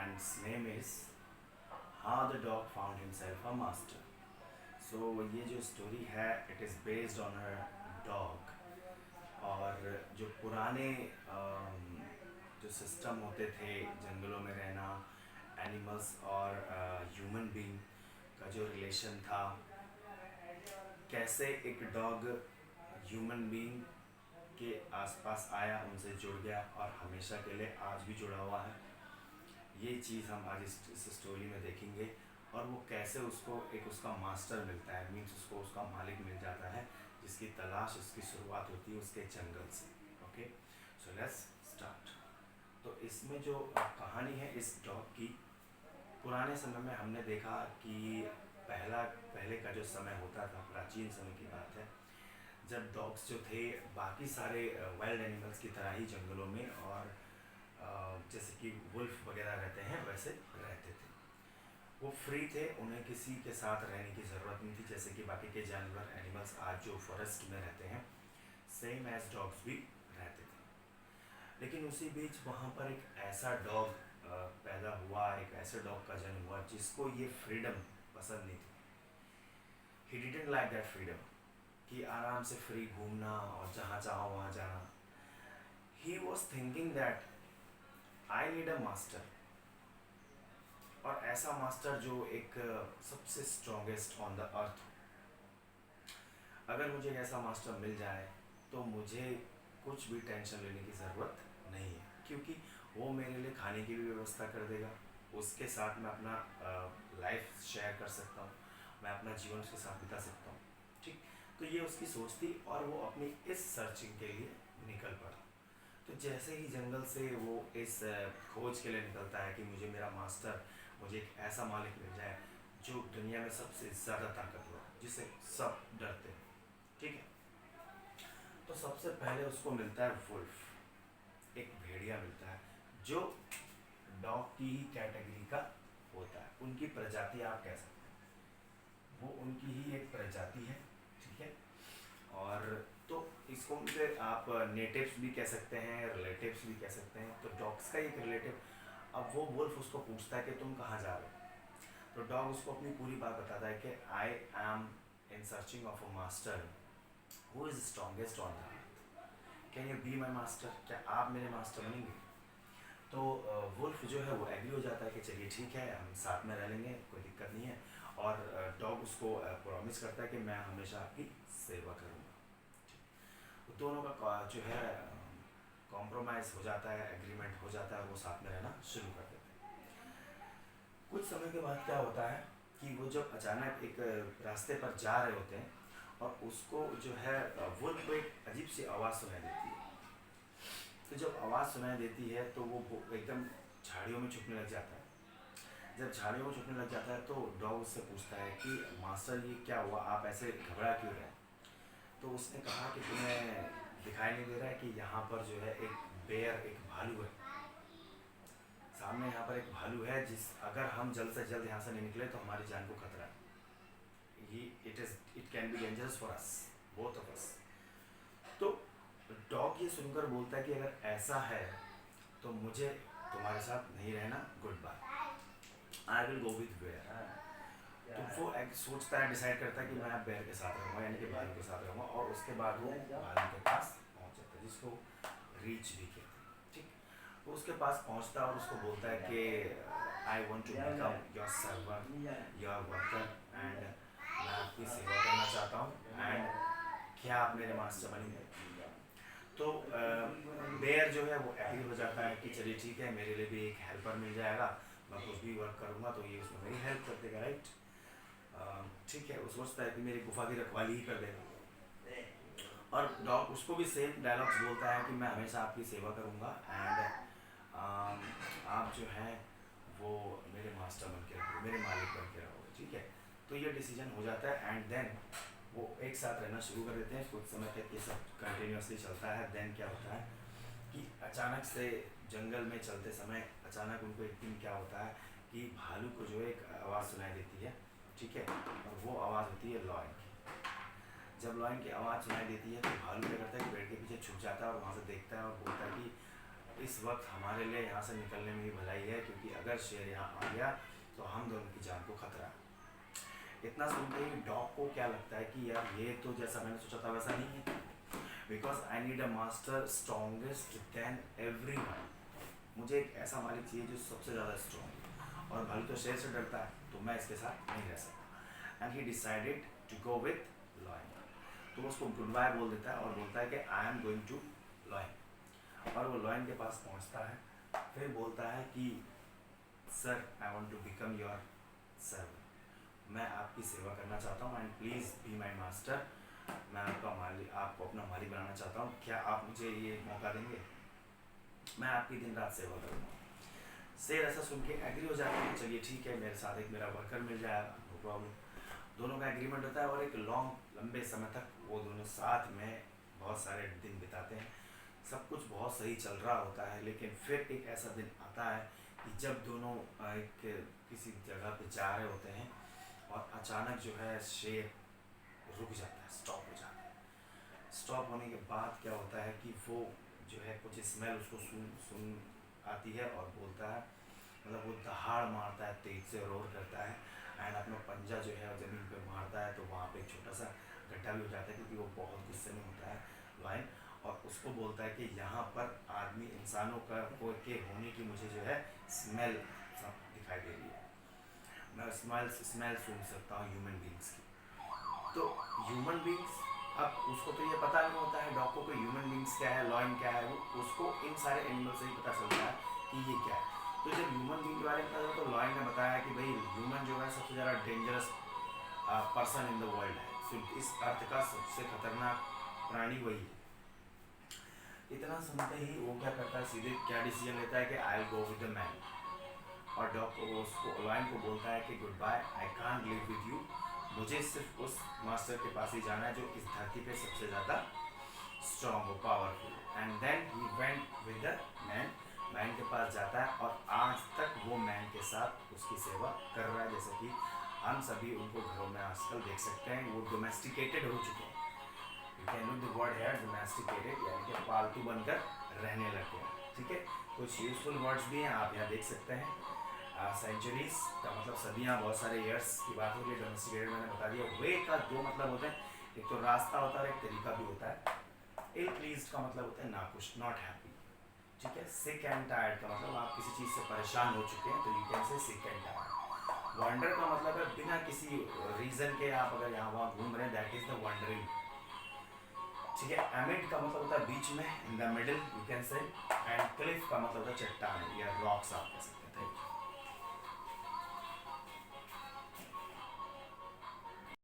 and its name is How the Dog Found Himself a Master. So ये जो story है it is based on a dog. और जो पुराने जो सिस्टम होते थे जंगलों में रहना, एनिमल्स और ह्यूमन बीइंग का जो रिलेशन था, कैसे एक डॉग ह्यूमन बीइंग के आसपास आया, उनसे जुड़ गया और हमेशा के लिए आज भी जुड़ा हुआ है। ये चीज़ हम आज इस स्टोरी में देखेंगे। और वो कैसे उसको एक उसका मास्टर मिलता है, मीन्स उसको उसका मालिक मिल जाता है, जिसकी तलाश उसकी शुरुआत होती है उसके जंगल से। Okay, so let's start. तो इसमें जो कहानी है इस डॉग की, पुराने समय में हमने देखा कि पहले का जो समय होता था, प्राचीन समय की बात है, जब डॉग्स जो थे बाकी सारे वाइल्ड एनिमल्स की तरह ही जंगलों में और जैसे कि वुल्फ वगैरह रहते हैं वैसे रहते थे। वो फ्री थे, उन्हें किसी के साथ रहने की ज़रूरत नहीं थी, जैसे कि बाकी के जानवर एनिमल्स आज जो फॉरेस्ट में रहते हैं, सेम एज डॉग्स भी रहते थे। लेकिन उसी बीच वहाँ पर एक ऐसा डॉग पैदा हुआ, एक ऐसे डॉग का जन्म हुआ जिसको ये फ्रीडम पसंद नहीं थी। He didn't like that freedom कि आराम से फ्री घूमना और जहाँ चाहो वहाँ जाना। He was thinking that I need a master, और ऐसा मास्टर जो एक सबसे स्ट्रॉन्गेस्ट ऑन द अर्थ। अगर मुझे ऐसा मास्टर मिल जाए तो मुझे कुछ भी टेंशन लेने की ज़रूरत नहीं है, क्योंकि वो मेरे लिए खाने की भी व्यवस्था कर देगा, उसके साथ मैं अपना लाइफ शेयर कर सकता हूँ, मैं अपना जीवन उसके साथ बिता सकता हूँ। ठीक, तो ये उसकी सोच थी और वो अपनी इस सर्चिंग के लिए निकल पड़ा। तो जैसे ही जंगल से वो इस खोज के लिए निकलता है कि मुझे मेरा मास्टर, मुझे एक ऐसा मालिक मिल जाए जो दुनिया में सबसे ज़्यादा ताकतवर, जिसे सब डरते हैं। ठीक है, तो सबसे पहले उसको मिलता है वुल्फ, एक भेड़िया मिलता है जो डॉग की ही कैटेगरी का होता है, उनकी प्रजाति आप कह सकते हैं, वो उनकी ही एक प्रजाति है। ठीक है, और तो इसको मुझे आप नेटिव्स भी कह सकते हैं, रिलेटिव्स भी कह सकते हैं। तो डॉग्स का एक रिलेटिव, अब वो वुल्फ उसको पूछता है कि तुम कहाँ जा रहे हो, तो डॉग उसको अपनी पूरी बात बताता है कि I M in searching of a master who is strongest on the earth, can you B my master, क्या आप मेरे मास्टर बनेंगे। तो वुल्फ जो है वो एग्री हो जाता है कि चलिए ठीक है, हम साथ में रह लेंगे, कोई दिक्कत नहीं है। और डॉग उसको प्रॉमिस करता है कि मैं हमेशा आपकी सेवा करूँगा। तो दोनों का जो है कॉम्प्रोमाइज़ हो जाता है, एग्रीमेंट हो जाता है, और वो साथ में रहना शुरू कर देते हैं। कुछ समय के बाद क्या होता है कि वो जब अचानक एक रास्ते पर जा रहे होते हैं और उसको जो है वुल्फ को एक अजीब सी आवाज़ सुनाई देती है। तो जब आवाज़ सुनाई देती है तो वो एकदम झाड़ियों में छुपने लग जाता है। जब झाड़ियों में छुपने लग जाता है तो डॉग उससे पूछता है कि मास्टर ये क्या हुआ, आप ऐसे घबरा क्यों रहे। तो उसने कहा कि तुम्हें दिखाई नहीं दे रहा है कि यहाँ पर जो है एक बेयर, एक भालू है, सामने यहाँ पर एक भालू है, जिस अगर हम जल्द से जल्द यहाँ से नहीं निकले तो हमारी जान को खतरा है। ये it can be dangerous for us, both of us. तो डॉग ये सुनकर बोलता है कि अगर ऐसा है तो मुझे तुम्हारे साथ नहीं रहना, good bye, I will go with bear. तो वो सोचता है, डिसाइड करता है कि मैं बेयर के साथ रहूँगा, यानी कि भालू के साथ रहूँगा। और उसके बाद वो भालू के पास पहुँच जाता है, जिसको रीच भी कहते हैं। ठीक, वो उसके पास पहुँचता है और उसको बोलता है कि I want to become your server, your worker, and मैं आपकी सेवा करना चाहता हूँ, एंड क्या आप मेरे मास्टर बनेंगे। तो बेयर जो है वो एग्री हो जाता है कि चलिए ठीक है, मेरे लिए भी एक हेल्पर मिल जाएगा, मैं कुछ भी वर्क करूँगा तो ये उसमें मेरी हेल्प कर देगा, राइट। ठीक है, वो सोचता है कि मेरी गुफा की रखवाली ही कर देगा। और डॉग उसको भी सेम डायलॉग्स बोलता है कि मैं हमेशा आपकी सेवा करूँगा, एंड आप जो हैं वो मेरे मास्टर बन के रहोगे, मेरे मालिक बन के रहोगे। ठीक है, तो ये डिसीजन हो जाता है, एंड देन वो एक साथ रहना शुरू कर देते हैं। कुछ समय तक ये सब कंटिन्यूसली चलता है। देन क्या होता है कि अचानक से जंगल में चलते समय अचानक उनको एक दिन क्या होता है कि भालू को जो एक आवाज़ सुनाई देती है। ठीक है, और वो आवाज़ होती है लॉयन की। जब लॉयन की आवाज़ सुनाई देती है तो भालू क्या करता है कि पेड़ के पीछे छुप जाता है और वहाँ से देखता है और बोलता है कि इस वक्त हमारे लिए यहाँ से निकलने में ही भलाई है, क्योंकि अगर शेर यहाँ आ गया तो हम दोनों की जान को खतरा है। इतना सुनते ही डॉग को क्या लगता है कि यार ये तो जैसा मैंने सोचा था वैसा नहीं है, because I need a master strongest than everyone. मुझे एक ऐसा मालिक चाहिए जो सबसे ज़्यादा स्ट्रॉन्ग है, और भालू तो शेर से डरता है, तो मैं इसके साथ नहीं रह सकता। And he decided to go with lion. तो उसको गुड बाय बोल देता है और बोलता है कि I am going to lion. और वो लॉयन के पास पहुंचता है, फिर बोलता है कि sir I want to become your servant, मैं आपकी सेवा करना चाहता हूँ, and please be my master, मैं आपका मालिक, आपको अपना मालिक बनाना चाहता हूँ, क्या आप मुझे ये मौका देंगे, मैं आपकी दिन रात सेवा करूँगा। शेर ऐसा सुन के एग्री हो जाता है, चलिए ठीक है, मेरे साथ एक मेरा वर्कर मिल जाएगा, नो प्रॉब्लम। दोनों का एग्रीमेंट होता है और एक लंबे समय तक वो दोनों साथ में बहुत सारे दिन बिताते हैं। सब कुछ बहुत सही चल रहा होता है, लेकिन फिर एक ऐसा दिन आता है कि जब दोनों एक किसी जगह पे जा रहे होते हैं और अचानक जो है शेर रुक जाता है, स्टॉप हो जाता है। स्टॉप होने के बाद क्या होता है कि वो जो है कुछ स्मेल उसको सुन आती है और बोलता है, मतलब वो दहाड़ मारता है, तेज से रोर करता है, एंड अपना पंजा जो है ज़मीन पे मारता है, तो वहाँ पे एक छोटा सा गड्ढा भी हो जाता है, क्योंकि वो बहुत गुस्से में होता है लायन, और उसको बोलता है कि यहाँ पर आदमी इंसानों का के होने की मुझे जो है स्मेल दिखाई दे रही है, मैं स्मेल सुन सकता हूँ ह्यूमन बींग्स की। तो ह्यूमन बींग्स, अब उसको तो ये पता नहीं होता है डॉग को कि ह्यूमन बींग्स क्या है, लॉयन क्या है, वो उसको इन सारे एनिमल से ही पता चलता है कि ये क्या है। तो जब ह्यूमन बींग के बारे में पता चला तो लॉयन ने बताया कि भाई ह्यूमन जो है सबसे ज़्यादा dangerous person in the world है, तो इस अर्थ का सबसे खतरनाक प्राणी वही है। इतना सुनते ही वो क्या करता है, सीधे क्या डिसीजन लेता है कि I will go with the man, और डॉग को उसको लॉयन को बोलता है कि good bye, I can't live with you, मुझे सिर्फ उस मास्टर के पास ही जाना है जो इस धरती पे सबसे ज़्यादा स्ट्रॉन्ग हो, powerful. And then he went with the man, man के पास जाता है और आज तक वो मैन के साथ उसकी सेवा कर रहा है, जैसे कि हम सभी उनको घरों में आजकल देख सकते हैं, वो डोमेस्टिकेटेड हो चुके हैं। You can look the word है डोमेस्टिकेटेड, यानी कि पालतू बनकर रहने लगे हैं। ठीक है, कुछ यूजफुल वर्ड्स भी हैं, आप यहाँ देख सकते हैं। सेंचुरीज का मतलब सदियाँ, बहुत सारे ईयर्स की बात होगी। डोमेस्टिकेटेड मैंने बता दिया। वे का दो मतलब होते हैं, एक तो रास्ता होता है और एक तरीका भी होता है। इल प्लीज्ड का मतलब होता है नाखुश, नॉट हैप्पी। ठीक है, सिक एंड टायर्ड का मतलब आप किसी चीज़ से परेशान हो चुके हैं, तो you can say sick and tired. Wonder का मतलब है बिना किसी रीज़न के आप अगर यहाँ वहाँ घूम रहे हैं, दैट इज़ द वंडरिंग। ठीक है, एमिड का मतलब होता है बीच में, in the middle you can say. And Cliff का मतलब होता है चट्टान या रॉक्स आप कह सकते हैं।